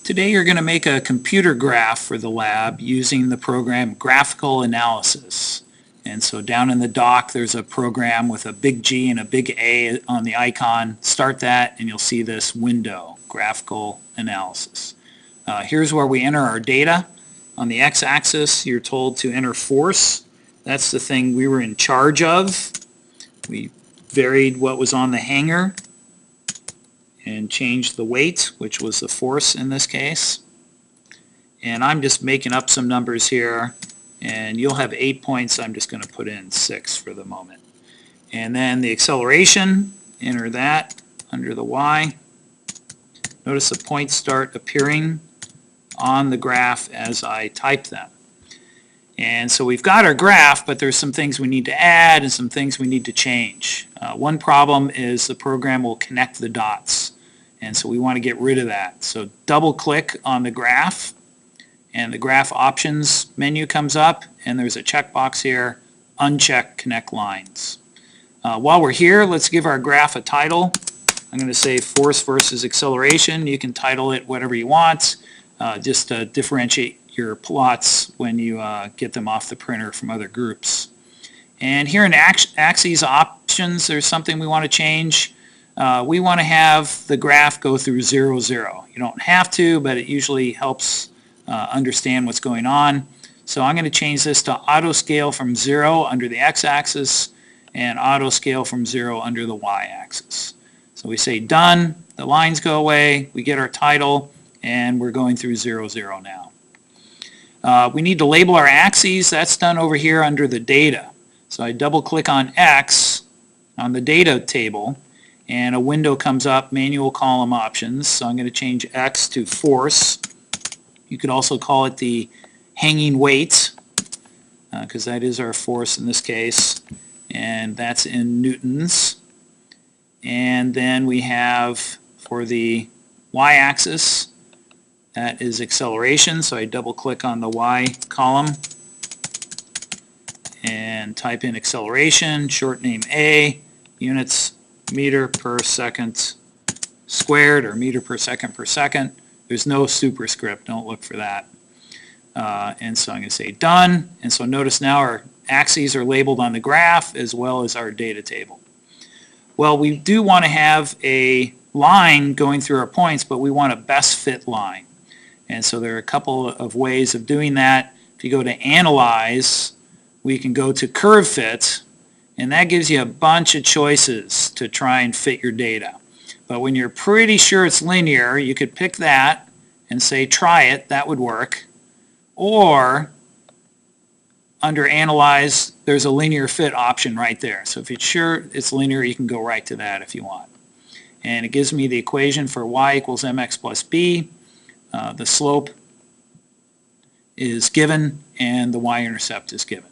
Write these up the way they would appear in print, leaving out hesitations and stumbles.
Today you're going to make a computer graph for the lab using the program Graphical Analysis. And so down in the dock there's a program with a big G and a big A on the icon. Start that and you'll see this window, Graphical Analysis. Here's where we enter our data. On the x-axis you're told to enter force. That's the thing we were in charge of. We varied what was on the hanger and changed the weight, which was the force in this case. And I'm just making up some numbers here, and you'll have 8 points. I'm just going to put in 6 for the moment. And then the acceleration, enter that under the Y. Notice the points start appearing on the graph as I type them. And so we've got our graph, but there's some things we need to add and some things we need to change. One problem is the program will connect the dots, and so we want to get rid of that. So double click on the graph and the graph options menu comes up, and there's a checkbox here, uncheck connect lines. While we're here, let's give our graph a title. I'm going to say force versus acceleration. You can title it whatever you want, just to differentiate your plots when you get them off the printer from other groups. And here in axes options, there's something we want to change. We want to have the graph go through 0, 0. You don't have to, but it usually helps understand what's going on. So I'm going to change this to auto scale from 0 under the x-axis and auto scale from 0 under the y-axis. So we say done, the lines go away, we get our title, and we're going through 0, 0 now. We need to label our axes. That's done over here under the data. So I double click on X on the data table and a window comes up, manual column options. So I'm going to change X to force. You could also call it the hanging weight because that is our force in this case, and that's in newtons. And then we have for the y-axis, that is acceleration, so I double click on the Y column and type in acceleration, short name A, units meter per second squared or meter per second per second. There's no superscript, don't look for that. And so I'm going to say done, and so notice now our axes are labeled on the graph as well as our data table. Well, we do want to have a line going through our points, but we want a best fit line. And so there are a couple of ways of doing that. If you go to Analyze, we can go to Curve Fit, and that gives you a bunch of choices to try and fit your data. But when you're pretty sure it's linear, you could pick that and say try it, that would work. Or under Analyze, there's a linear fit option right there. So if you're sure it's linear, you can go right to that if you want. And it gives me the equation for y equals mx plus b. The slope is given and the y-intercept is given.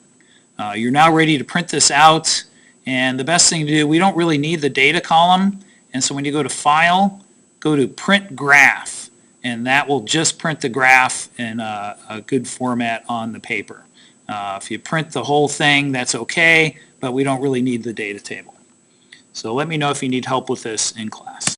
You're now ready to print this out, and the best thing to do, we don't really need the data column, and so when you go to File, go to Print Graph, and that will just print the graph in a good format on the paper. If you print the whole thing, that's okay, but we don't really need the data table. So let me know if you need help with this in class.